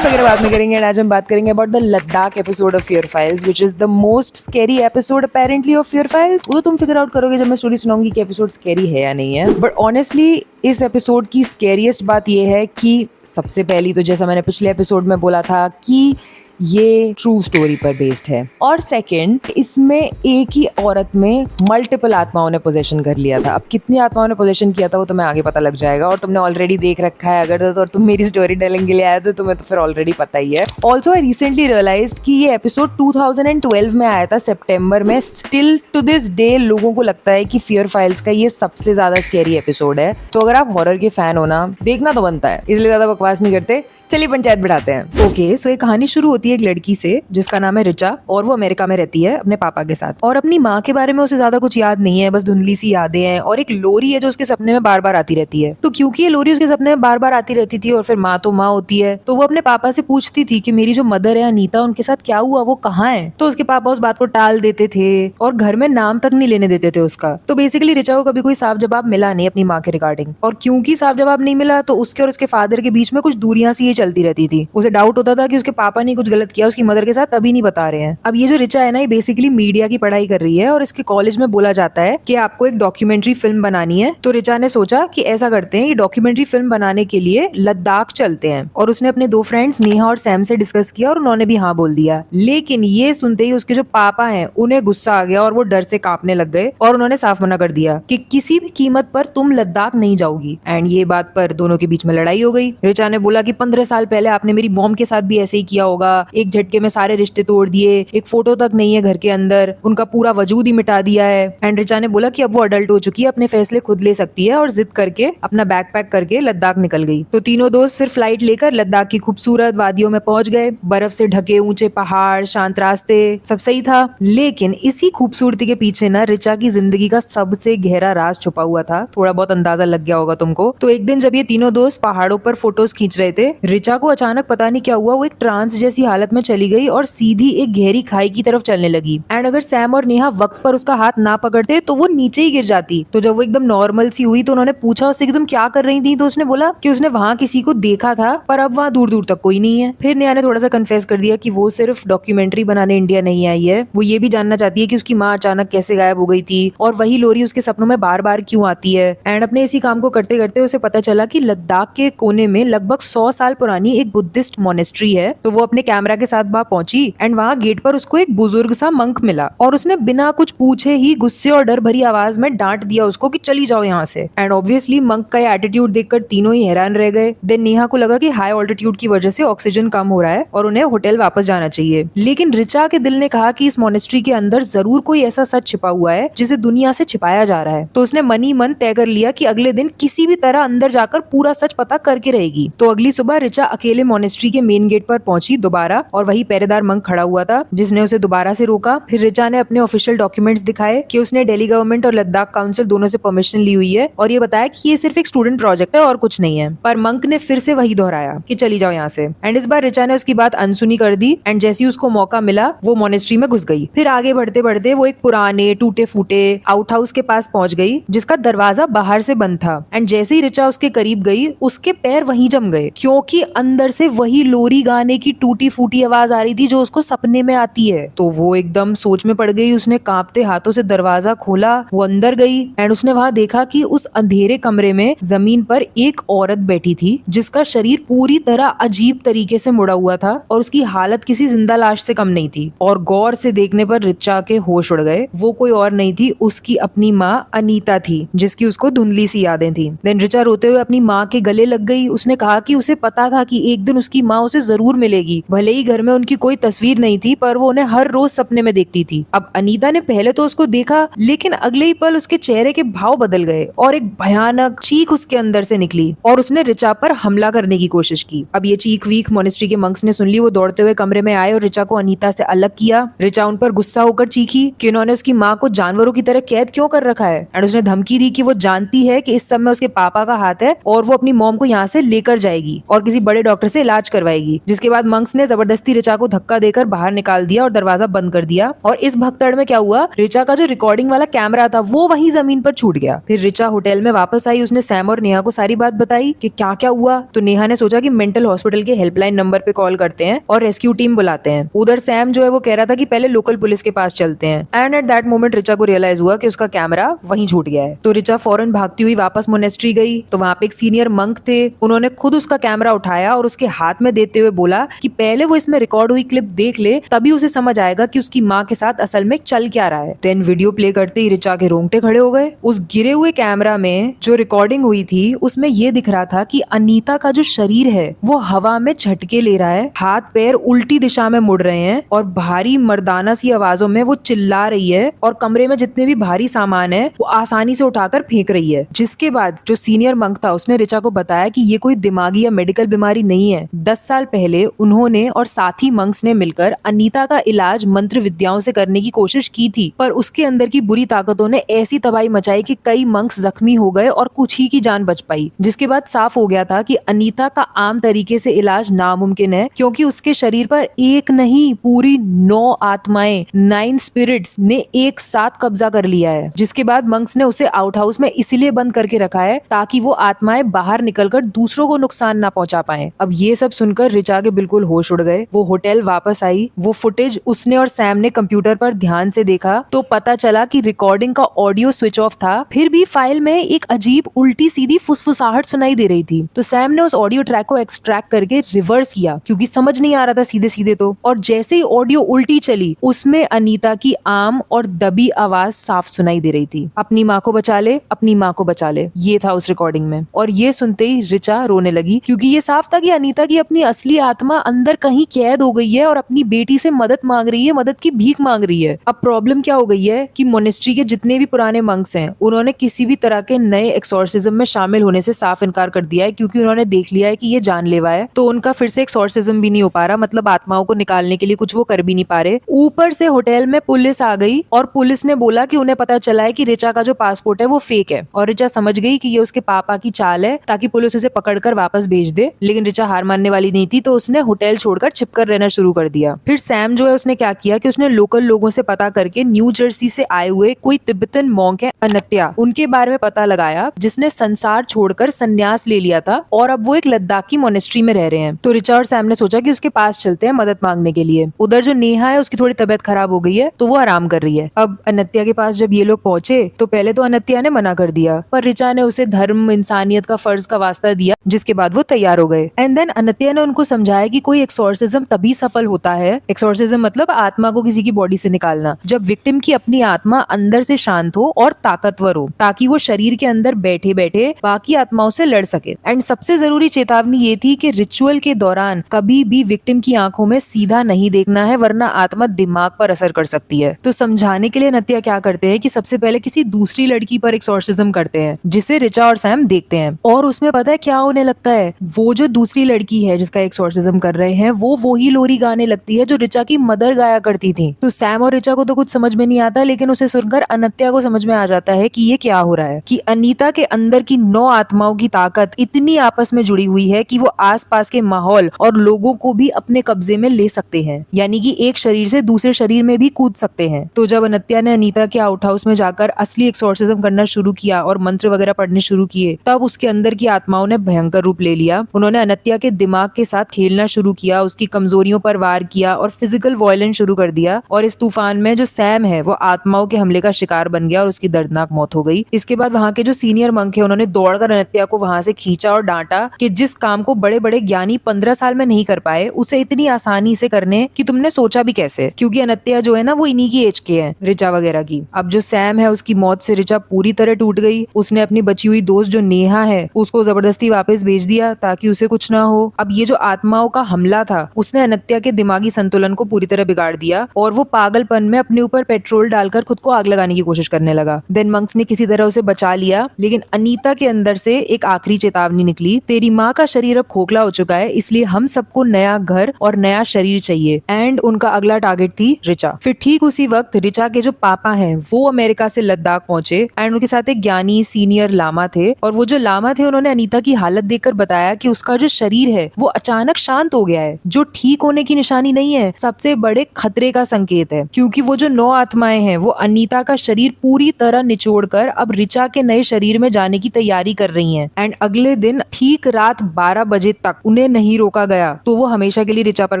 वगैरह बात में करेंगे। आज हम बात करेंगे about the Ladakh episode of fear files which is the most scary episode apparently of fear files. वो तुम फिगर आउट करोगे जब मैं स्टोरी सुनाऊंगी कि एपिसोड स्कैरी है या नहीं है। बट ऑनेस्टली इस एपिसोड की स्कैरिएस्ट बात यह है कि सबसे पहली तो जैसा मैंने पिछले एपिसोड में बोला था कि ये ट्रू स्टोरी पर बेस्ड है, और सेकंड इसमें एक ही औरत में मल्टीपल आत्माओं ने पोजेशन कर लिया था। अब कितनी आत्माओं ने पोजेशन किया था वो तुम्हें आगे पता लग जाएगा, और तुमने ऑलरेडी देख रखा है अगर तो, और तुम मेरी स्टोरी टेलिंग के लिए आए तो तुम्हें तो फिर ऑलरेडी पता ही है। ऑल्सो आई रिसेंटली रियलाइज्ड कि ये एपिसोड 2012 में आया था सितंबर में। स्टिल टू दिस डे लोगों को लगता है कि फियर फाइल्स का ये सबसे ज्यादा स्कैरी एपिसोड है। तो अगर आप हॉरर के फैन हो ना, देखना तो बनता है, इसलिए ज्यादा बकवास नहीं करते, चलिए पंचायत बिठाते हैं। ओके, सो ये कहानी शुरू होती है एक लड़की से जिसका नाम है रिचा, और वो अमेरिका में रहती है अपने पापा के साथ। और अपनी माँ के बारे में उसे ज्यादा कुछ याद नहीं है, बस धुंधली सी यादें हैं, और एक लोरी है जो उसके सपने में बार बार आती रहती है। तो क्योंकि ये लोरी उसके सपने में बार बार आती रहती थी और फिर माँ तो माँ होती है, तो वो अपने पापा से पूछती थी कि मेरी जो मदर है अनीता, उनके साथ क्या हुआ, वो कहाँ है। तो उसके पापा उस बात को टाल देते थे और घर में नाम तक नहीं लेने देते थे उसका। तो बेसिकली रिचा को कभी कोई साफ जवाब मिला नहीं अपनी माँ के रिगार्डिंग, और क्योंकि साफ जवाब नहीं मिला तो उसके और उसके फादर के बीच में कुछ दूरियां सी ये चलती रहती थी। उसे डाउट होता था कि उसके पापा ने कुछ गलत किया उसकी मदर के साथ, तभी नहीं बता रहे हैं। अब ये जो रिचा है ना, ये बेसिकली मीडिया की पढ़ाई कर रही है, और इसके कॉलेज में बोला जाता है कि आपको एक डॉक्यूमेंट्री फिल्म बनानी है। तो रिचा ने सोचा कि ऐसा करते हैं, ये डॉक्यूमेंट्री फिल्म बनाने के लिए लद्दाख चलते हैं। और उसने अपने दो फ्रेंड्स नेहा और सैम से डिस्कस किया और उन्होंने भी हाँ बोल दिया। लेकिन ये सुनते ही उसके जो पापा हैं उन्हें गुस्सा आ गया और वो डर से कांपने लग गए, और उन्होंने साफ मना कर दिया कि किसी भी कीमत पर तुम लद्दाख नहीं जाओगी। एंड ये बात पर दोनों के बीच में लड़ाई हो गई। रिचा ने बोला कि 15 साल पहले आपने मेरी मॉम के साथ भी ऐसे ही किया होगा, एक झटके में सारे रिश्ते तोड़ दिए, एक फोटो तक नहीं है घर के अंदर, उनका पूरा वजूद ही मिटा दिया है। एंड रिचा ने बोला कि अब वो अडल्ट हो चुकी है, अपने फैसले खुद ले सकती है, और जिद करके अपना बैग पैक करके लद्दाख निकल गई। तो तीनों दोस्त फिर फ्लाइट लेकर लद्दाख की खूबसूरत वादियों में पहुंच गए। बर्फ से ढके ऊंचे पहाड़, शांत रास्ते, सब सही था। लेकिन इसी खूबसूरती के पीछे ना रिचा की जिंदगी का सबसे गहरा राज छुपा हुआ था। थोड़ा बहुत अंदाजा लग गया होगा तुमको। तो एक दिन जब ये तीनों दोस्त पहाड़ों पर फोटोज खींच रहे थे, रिचा को अचानक पता नहीं क्या हुआ, वो एक ट्रांस जैसी हालत में चली गई और सीधी एक गहरी खाई की तरफ चलने लगी। एंड अगर सैम और नेहा वक्त पर उसका हाथ ना पकड़ते तो वो नीचे ही गिर जाती। तो जब वो एकदम नॉर्मल सी हुई तो उन्होंने पूछा उससे कि तुम क्या कर रही थी। तो उसने बोला कि उसने वहाँ किसी को देखा था, पर अब वहाँ दूर दूर तक कोई नहीं है। फिर नेहा ने थोड़ा सा कन्फेस कर दिया कि वो सिर्फ डॉक्यूमेंट्री बनाने इंडिया नहीं आई है, वो ये भी जानना चाहती है कि उसकी माँ अचानक कैसे गायब हो गई थी, और वही लोरी उसके सपनों में बार बार क्यों आती है। एंड अपने इसी काम को करते करते उसे पता चला कि लद्दाख के कोने में लगभग 100 साल पुरानी एक बुद्धिस्ट मोनेस्ट्री है। तो वो अपने कैमरा के साथ वहाँ पहुंची, एंड वहाँ गेट पर उसको एक बुजुर्ग सा मंक मिला, और उसने बिना कुछ पूछे ही गुस्से और डर भरी आवाज में डांट दिया उसको कि चली जाओ यहाँ से। एंड ऑब्वियसली मंक का ये एटीट्यूड देखकर तीनों ही हैरान रह गए। देन नेहा को लगा कि हाई ऑल्टीट्यूड की वजह से ऑक्सीजन कम हो रहा है और उन्हें होटल वापस जाना चाहिए। लेकिन रिचा के दिल ने कहा कि इस मोनेस्ट्री के अंदर जरूर कोई ऐसा सच छिपा हुआ है जिसे दुनिया से छिपाया जा रहा है। तो उसने मन ही मन तय कर लिया कि अगले दिन किसी भी तरह अंदर जाकर पूरा सच पता करके रहेगी। तो अगली सुबह रिचा अकेले मोनेस्ट्री के मेन गेट पर पहुंची दोबारा, और वही पहरेदार मंक खड़ा हुआ था जिसने उसे दोबारा से रोका। फिर रिचा ने अपने ऑफिशियल डॉक्यूमेंट्स दिखाए कि उसने दिल्ली गवर्नमेंट और लद्दाख काउंसिल दोनों से परमिशन ली हुई है, और ये बताया कि ये सिर्फ एक स्टूडेंट प्रोजेक्ट है और कुछ नहीं है। पर मंक ने फिर से वही दोहराया कि चली जाओ यहाँ से। एंड इस बार रिचा ने उसकी बात अनसुनी कर दी, एंड जैसे ही उसको मौका मिला वो मोनेस्ट्री में घुस गई। फिर आगे बढ़ते बढ़ते वो एक पुराने टूटे फूटे आउट हाउस के पास पहुंच गई जिसका दरवाजा बाहर से बंद था। एंड जैसे ही रिचा उसके करीब गई उसके पैर वहीं जम गए, क्योंकि अंदर से वही लोरी गाने की टूटी फूटी आवाज आ रही थी जो उसको सपने में आती है। तो वो एकदम सोच में पड़ गई। उसने कांपते हाथों से दरवाजा खोला, वो अंदर गई, एंड उसने वहां देखा कि उस अंधेरे कमरे में जमीन पर एक औरत बैठी थी जिसका शरीर पूरी तरह अजीब तरीके से मुड़ा हुआ था, और उसकी हालत किसी जिंदा लाश से कम नहीं थी। और गौर से देखने पर रिचा के होश उड़ गए। वो कोई और नहीं थी, उसकी अपनी माँ अनीता थी, जिसकी उसको धुंधली सी यादें थी। देन रिचा रोते हुए अपनी माँ के गले लग गई। उसने कहा कि उसे पता था कि एक दिन उसकी माँ उसे जरूर मिलेगी। भले ही घर में उनकी कोई तस्वीर नहीं थी, पर वो उन्हें हर रोज सपने में देखती थी। अब अनीता ने पहले तो उसको देखा, लेकिन अगले ही पल उसके चेहरे के भाव बदल गए और एक भयानक चीख उसके अंदर से निकली, और उसने रिचा पर हमला करने की कोशिश की। अब ये चीख वीख मोनेस्ट्री के मंक्स ने सुन ली। वो दौड़ते हुए कमरे में आए और रिचा को अनीता से अलग किया। रिचा उन पर गुस्सा होकर चीखी कि उन्होंने उसकी माँ को जानवरों की तरह कैद क्यों कर रखा है। एंड उसने धमकी दी कि वो जानती है कि इस सब में उसके पापा का हाथ है और वो अपनी मॉम को यहाँ से लेकर जाएगी, और किसी किसी बड़े डॉक्टर से इलाज करवाएगी। जिसके बाद मंक्स ने जबरदस्ती रिचा को धक्का देकर बाहर निकाल दिया और दरवाजा बंद कर दिया। और इस भगदड़ में क्या हुआ, रिचा का जो रिकॉर्डिंग वाला कैमरा था वो वहीं जमीन पर छूट गया। फिर रिचा होटल में वापस आई, उसने सैम और नेहा को सारी बात बताई कि क्या क्या हुआ। तो नेहा ने सोचा कि मेंटल हॉस्पिटल के हेल्पलाइन नंबर पे कॉल करते हैं और रेस्क्यू टीम बुलाते हैं। उधर सैम जो है वो कह रहा था कि पहले लोकल पुलिस के पास चलते हैं। And at that moment Richa को रियलाइज हुआ कि उसका कैमरा वहीं छूट गया है। तो रिचा फौरन भागती हुई वापस मोनेस्ट्री गई। तो वहां पे एक सीनियर मंक थे, उन्होंने खुद उसका कैमरा उठाया और उसके हाथ में देते हुए बोला कि पहले वो इसमें रिकॉर्ड हुई क्लिप देख ले, तभी उसे समझ आएगा कि उसकी माँ के साथ असल में चल क्या रहा है। देन वीडियो प्ले करते ही रिचा के रोंगटे खड़े हो गए। उस गिरे हुए कैमरा में जो रिकॉर्डिंग हुई थी उसमें ये दिख रहा था कि अनीता का जो शरीर है वो हवा में झटके ले रहा है, हाथ पैर उल्टी दिशा में मुड़ रहे हैं और भारी मर्दाना सी आवाजों में वो चिल्ला रही है और कमरे में जितने भी भारी सामान है वो आसानी से उठाकर फेंक रही है। जिसके बाद जो सीनियर मंक था उसने रिचा को बताया कि ये कोई दिमागी या मेडिकल बीमारी नहीं है। 10 साल पहले उन्होंने और साथी मंक्स ने मिलकर अनीता का इलाज मंत्र विद्याओं से करने की कोशिश की थी, पर उसके अंदर की बुरी ताकतों ने ऐसी तबाही मचाई कि कई मंक्स जख्मी हो गए और कुछ ही की जान बच पाई। जिसके बाद साफ हो गया था कि अनीता का आम तरीके से इलाज नामुमकिन है, क्योंकि उसके शरीर पर एक नहीं पूरी 9 आत्माएं 9 स्पिरिट्स ने एक साथ कब्जा कर लिया है। जिसके बाद मंक्स ने उसे आउट हाउस में इसलिए बंद करके रखा है ताकि वो आत्माएं बाहर निकलकर दूसरों को नुकसान ना पहुंचा पाए। अब ये सब सुनकर रिचा के बिल्कुल होश उड़ गए। वो होटल वापस आई। वो फुटेज उसने और सैम ने कंप्यूटर पर ध्यान से देखा तो पता चला कि रिकॉर्डिंग का ऑडियो स्विच ऑफ था, फिर भी फाइल में एक अजीब उल्टी सीधी फुसफुसाहट सुनाई दे रही थी। तो सैम ने उस ऑडियो ट्रैक को एक्सट्रैक्ट करके रिवर्स किया, क्योंकि समझ नहीं आ रहा था सीधे सीधे तो। और जैसे ही ऑडियो उल्टी चली उसमें अनीता की आम और दबी आवाज साफ सुनाई दे रही थी, अपनी माँ को बचा ले, अपनी माँ को बचा ले, ये था उस रिकॉर्डिंग में। और ये सुनते ही रिचा रोने लगी, क्योंकि ये साफ था कि अनीता की अपनी असली आत्मा अंदर कहीं कैद हो गई है और अपनी बेटी से मदद मांग रही है, मदद की भीख मांग रही है। अब प्रॉब्लम क्या हो गई है कि मोनेस्ट्री के जितने भी पुराने मंक्स हैं उन्होंने किसी भी तरह के नए एक्सोर्सिज्म में शामिल होने से साफ इनकार कर दिया है, क्योंकि उन्होंने देख लिया है कि ये जानलेवा है। तो उनका फिर से एक्सोर्सिज्म भी नहीं हो पा रहा, मतलब आत्माओं को निकालने के लिए कुछ वो कर भी नहीं पा रहे। ऊपर से होटल में पुलिस आ गई और पुलिस ने बोला कि उन्हें पता चला है कि रिचा का जो पासपोर्ट है वो फेक है। और रिचा समझ गई कि ये उसके पापा की चाल है ताकि पुलिस उसे पकड़कर वापस भेज दे। लेकिन रिचा हार मानने वाली नहीं थी, तो उसने होटल छोड़कर छिपकर रहना शुरू कर दिया। फिर सैम जो है उसने क्या किया कि उसने लोकल लोगों से पता करके न्यू जर्सी से आए हुए कोई तिब्बतन मॉन्क है अनत्या, उनके बारे में पता लगाया, जिसने संसार छोड़कर संन्यास ले लिया था और अब वो एक लद्दाखी मोनेस्ट्री में रह रहे हैं। तो रिचा और सैम ने सोचा कि उसके पास चलते हैं मदद मांगने के लिए। उधर जो नेहा है उसकी थोड़ी तबीयत खराब हो गई है, तो वो आराम कर रही है। अब अनत्या के पास जब ये लोग पहुंचे तो पहले तो अनत्या ने मना कर दिया, पर रिचा ने उसे धर्म इंसानियत का फर्ज का वास्ता दिया, जिसके बाद वो तैयार हो गए। एंड देन अनत्या ने उनको समझाया कि कोई एक्सोर्सिज्म तभी सफल होता है, एक्सोर्सिज्म मतलब आत्मा को किसी की बॉडी से निकालना, जब विक्टिम की अपनी आत्मा अंदर से शांत हो और ताकतवर हो, ताकि वो शरीर के अंदर बैठे बैठे बाकी आत्माओं से लड़ सके। एंड सबसे जरूरी चेतावनी ये थी कि रिचुअल के दौरान कभी भी विक्टिम की आंखों में सीधा नहीं देखना है, वरना आत्मा दिमाग पर असर कर सकती है। तो समझाने के लिए अनत्या क्या करते हैं कि सबसे पहले किसी दूसरी लड़की पर एक्सोर्सिज्म करते हैं, जिसे रिचा और सैम देखते हैं। और उसमें पता है क्या होने लगता है, वो जो दूसरी लड़की है जिसका एक्सोर्सिज्म कर रहे हैं वो वही लोरी गाने लगती है जो रिचा की मदर गाया करती थी। तो सैम और रिचा को तो कुछ समझ में नहीं आता, लेकिन उसे सुनकर अनत्या को समझ में आ जाता है कि ये क्या हो रहा है, कि अनीता के अंदर की 9 आत्माओं की ताकत इतनी आपस में जुड़ी हुई है कि वो आसपास के माहौल और लोगों को भी अपने कब्जे में ले सकते हैं, यानी कि एक शरीर से दूसरे शरीर में भी कूद सकते हैं। तो जब अनत्या ने अनीता के आउट हाउस में जाकर असली एक्सोर्सिज्म करना शुरू किया और मंत्र वगैरह पढ़ने शुरू किए, तब उसके अंदर की आत्माओं ने भयंकर रूप ले लिया। उन्होंने अनत्या के दिमाग के साथ खेलना शुरू किया, उसकी कमजोरियों पर वार किया और फिजिकल वायलेंस शुरू कर दिया। और इस तूफान में जो सैम है वो आत्माओं के हमले का शिकार बन गया और उसकी दर्दनाक मौत हो गई। इसके बाद वहाँ के जो सीनियर मंक है उन्होंने दौड़कर अनत्या को वहां से खींचा और डांटा कि जिस काम को बड़े बड़े ज्ञानी 15 साल में नहीं कर पाए, उसे इतनी आसानी से करने की तुमने सोचा भी कैसे, क्योंकि अनत्या जो है ना वो इन्हीं की एज के है, रिचा वगैरह की। अब जो सैम है उसकी मौत से रिचा पूरी तरह टूट गई। उसने अपनी बची हुई दोस्त जो नेहा है उसको जबरदस्ती वापस भेज दिया ताकि उसे कुछ ना हो। अब ये जो आत्माओं का हमला था उसने अनत्या के दिमागी संतुलन को पूरी तरह बिगाड़ दिया और वो पागलपन में अपने ऊपर पेट्रोल डालकर खुद को आग लगाने की कोशिश करने लगा। देन मंक्स ने किसी तरह उसे बचा लिया, लेकिन अनीता के अंदर से एक आखिरी चेतावनी निकली, तेरी माँ का शरीर अब खोखला हो चुका है, इसलिए हम सबको नया घर और नया शरीर चाहिए। एंड उनका अगला टारगेट थी रिचा। फिर ठीक उसी वक्त रिचा के जो पापा हैं वो अमेरिका से लद्दाख पहुंचे एंड उनके साथ एक ज्ञानी सीनियर लामा थे। और वो जो लामा थे उन्होंने अनीता की हालत देखकर बताया कि उसका का जो शरीर है वो अचानक शांत हो गया है, जो ठीक होने की निशानी नहीं है, सबसे बड़े खतरे का संकेत है। क्योंकि वो जो 9 आत्माएं हैं वो अनीता का शरीर पूरी तरह निचोड़कर अब रिचा के नए शरीर में जाने की तैयारी कर रही हैं। एंड अगले दिन ठीक रात 12 बजे तक उन्हें नहीं रोका गया तो वो हमेशा के लिए रिचा पर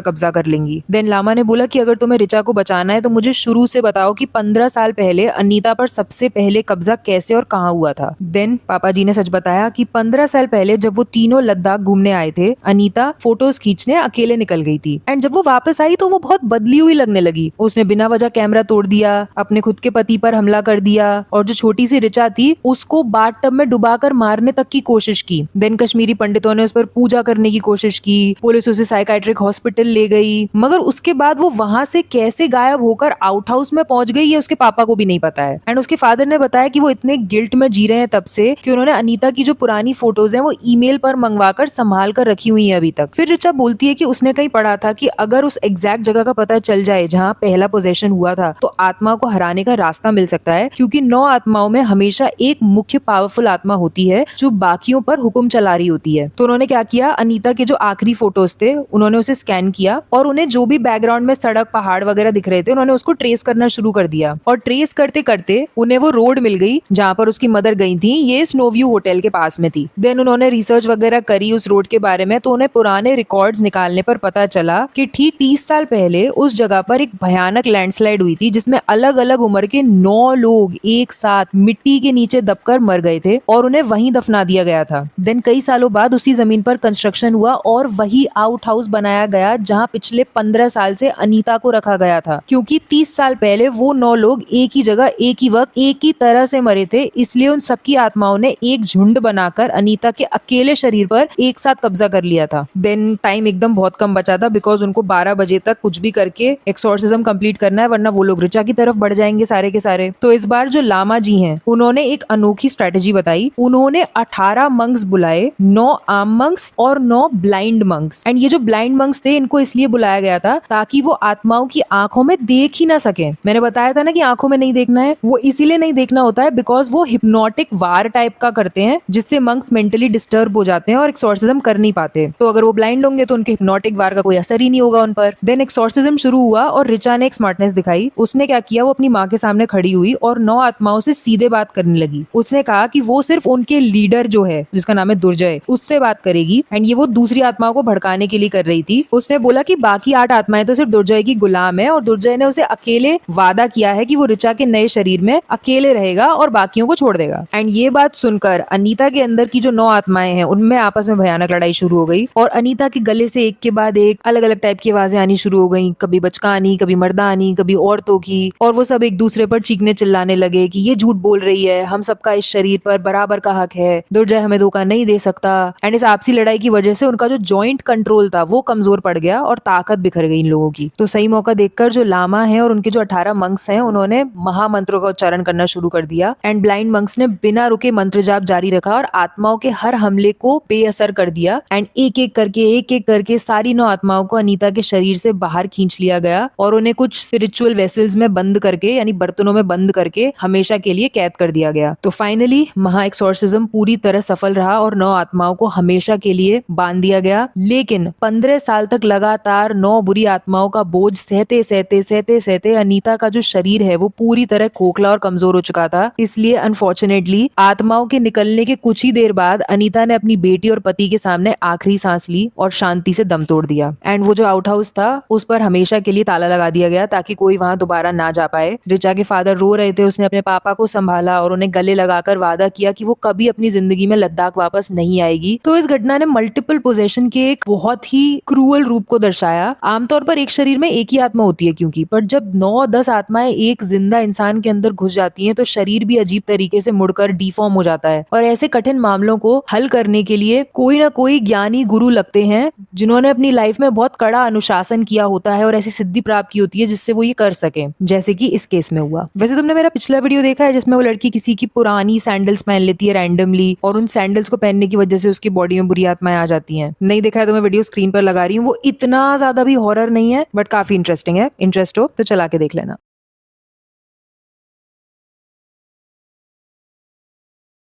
कब्जा कर लेंगी। देन लामा ने बोला कि अगर तुम्हें रिचा को बचाना है तो मुझे शुरू से बताओ कि 15 साल पहले अनीता पर सबसे पहले कब्जा कैसे और कहाँ हुआ था। देन पापा जी ने सच बताया कि 15 साल पहले जब वो तीनों लद्दाख घूमने आए थे, अनीता फोटोज खींचने अकेले निकल गई थी। एंड जब वो वापस आई तो वो बहुत बदली हुई लगने लगी। उसने बिना वजह कैमरा तोड़ दिया, अपने खुद के पति पर हमला कर दिया और जो छोटी सी रिचा थी उसको बाथटब में डुबाकर मारने तक की कोशिश की। देन कश्मीरी पंडितों ने उस पर पूजा करने की कोशिश की, पुलिस उसे साइकाइट्रिक हॉस्पिटल ले गई, मगर उसके बाद वो वहां से कैसे गायब होकर आउट हाउस में पहुंच गई ये उसके पापा को भी नहीं पता है। एंड उसके फादर ने बताया कि वो इतने गिल्ट में जी रहे हैं तब से कि उन्होंने अनीता की जो पुरानी फोटोज हैं वो ईमेल पर मंगवाकर संभाल कर रखी हुई है अभी तक। फिर रिचा बोलती है कि उसने कहीं पढ़ा था कि अगर उस एग्जैक्ट जगह का पता चल जाए जहाँ पहला पोजेशन हुआ था तो आत्मा को हराने का रास्ता मिल सकता है, क्योंकि 9 आत्माओं में हमेशा एक मुख्य पावरफुल आत्मा होती है जो बाकियों पर हुक्म चला रही होती है। तो उन्होंने क्या किया, अनीता के जो आखिरी फोटोज थे उन्होंने उसे स्कैन किया और उन्हें जो भी बैकग्राउंड में सड़क पहाड़ वगैरह दिख रहे थे उन्होंने उसको ट्रेस करना शुरू कर दिया। और ट्रेस करते करते उन्हें वो रोड मिल गई जहाँ पर उसकी मदर गई थी, ये स्नोव्यू होटल के पास में थी। देन उन्होंने रिसर्च वगैरह करी उस रोड के बारे में, तो उन्हें पुराने रिकॉर्ड्स निकालने पर पता चला कि ठीक 30 साल पहले उस जगह पर एक भयानक लैंडस्लाइड हुई थी जिसमें अलग अलग उम्र के 9 लोग एक साथ मिट्टी के नीचे दबकर मर गए थे और उन्हें वहीं दफना दिया गया था। देन कई सालों बाद उसी जमीन पर कंस्ट्रक्शन हुआ और वही आउट हाउस बनाया गया जहाँ पिछले 15 साल से अनीता को रखा गया था, क्योंकि 30 साल पहले वो 9 लोग एक ही जगह एक ही वक्त एक ही तरह से मरे थे, इसलिए उन सबकी आत्माओं ने एक झुंड बनाकर अनीता के अकेले शरीर पर एक साथ कब्जा कर लिया था। देन टाइम एकदम बहुत कम बचा था बिकॉज उनको 12 बजे तक कुछ भी करके एक्सोर्सिज्म कंप्लीट करना है, वरना वो लोग रिचा की तरफ बढ़ जाएंगे सारे के सारे। तो इस बार जो लामा जी हैं उन्होंने एक अनोखी स्ट्रेटेजी बताई। उन्होंने 18 मंक्स बुलाए, 9 आम मंक्स और 9 ब्लाइंड मंक्स। एंड ये जो ब्लाइंड मंक्स थे इनको इसलिए बुलाया गया था ताकि वो आत्माओं की आंखों में देख ही ना सके। मैंने बताया था ना कि आंखों में नहीं देखना है, वो इसीलिए नहीं देखना होता है बिकॉज वो हिप्नोटिक वार टाइप का करते हैं जिससे मंक्स मेंटली डिस्टर्ब हो जाते हैं और एक्सोर्सिज्म कर नहीं पाते। तो अगर वो ब्लाइंड होंगे तो उनके हिप्नोटिक वार का कोई असर ही नहीं होगा उन पर। देन एक्सोर्सिज्म शुरू हुआ और रिचा ने एक स्मार्टनेस दिखाई। उसने क्या किया, वो अपनी माँ के सामने खड़ी हुई और 9 आत्माओं से सीधे बात करने लगी। उसने कहा कि वो सिर्फ उनके लीडर जो है जिसका नाम है दुर्जय उससे बात करेगी। एंड ये वो दूसरी आत्माओं को भड़काने के लिए कर रही थी। उसने बोला कि बाकी 8 आत्माएं तो सिर्फ दुर्जय की गुलाम है और दुर्जय ने उसे अकेले वादा किया है कि वो रिचा के नए शरीर में अकेले रहेगा और बाकियों को छोड़ देगा। एंड ये बात सुनकर अनीता के अंदर की जो 9 आत्माएं हैं उनमें आपस में भयानक लड़ाई शुरू हो गई और अनीता के गले से एक के बाद एक अलग अलग टाइप की आवाजें आनी शुरू हो गई। कभी बचकानी, कभी मर्दानी, कभी औरतों की, और वो सब एक दूसरे पर चीखने चिल्लाने लगे कि ये झूठ बोल रही है, हम सबका इस शरीर पर बराबर का हक है, दुर्जय हमें धोखा नहीं दे सकता। एंड इस आपसी लड़ाई की वजह से उनका जो जॉइंट कंट्रोल था वो कमजोर पड़ गया और ताकत बिखर गई इन लोगों की। तो सही मौका देखकर जो लामा है और उनके जो 18 मंक्स हैं उन्होंने महामंत्रों का उच्चारण करना शुरू कर दिया। एंड ब्लाइंड मंक्स ने बिना रुके मंत्र जाप जारी रखा और आत्माओं के हर हमले को बेअसर कर दिया। एंड एक एक करके सारी 9 आत्माओं को अनीता के शरीर से बाहर खींच लिया गया और उन्हें कुछ स्पिरिचुअल वेसल्स में बंद करके, यानी बर्तनों में बंद करके हमेशा के लिए कैद कर दिया गया। तो फाइनली महा एक्सोर्सिज्म पूरी तरह सफल रहा और 9 आत्माओं को हमेशा के लिए बांध दिया गया। लेकिन 15 साल तक लगातार 9 बुरी आत्माओं का बोझ सहते सहते अनीता का जो शरीर है वो पूरी तरह खोखला और कमजोर हो चुका था। इसलिए अनफॉर्चुनेटली आत्माओं के निकलने के कुछ ही देर बाद अनीता ने अपनी बेटी और पति के सामने आखिरी सांस ली और शांति से दम तोड़ दिया। एंड वो जो आउट हाउस था उस पर हमेशा के लिए ताला लगा दिया गया ताकि कोई वहां दोबारा ना जा पाए। रिचा के फादर रो रहे थे, उसने अपने पापा को संभाला और उन्हें गले लगाकर वादा किया कि वो कभी अपनी जिंदगी में लद्दाख वापस नहीं आएगी। तो इस घटना ने मल्टीपल पोजेशन के एक बहुत ही क्रूअल रूप को दर्शाया। आमतौर पर एक शरीर में एक ही आत्मा होती है क्योंकि, पर जब 9-10 आत्माएं एक जिंदा इंसान के अंदर घुस जाती हैं तो शरीर भी अजीब तरीके से मुड़कर डिफॉर्म हो जाता है। और ऐसे कठिन मामलों को हल करने के लिए कोई ना कोई ज्ञानी गुरु लगते हैं जिन्होंने अपनी लाइफ में बहुत कड़ा अनुशासन किया होता है और ऐसी सिद्धि प्राप्त की होती है जिससे वो ये कर सके, जैसे कि इस केस में हुआ। वैसे तुमने मेरा पिछला वीडियो देखा है जिसमें वो लड़की किसी की पुरानी सैंडल्स पहन लेती है रैंडमली और उन सैंडल्स को पहनने की वजह से उसकी बॉडी में बुरी आत्माएं आ जाती हैं। नहीं देखा है तो मैं वीडियो स्क्रीन पर लगा रही हूँ। वो इतना ज्यादा भी हॉरर नहीं है बट काफी इंटरेस्टिंग है। इंटरेस्ट हो तो चला के देख लेना।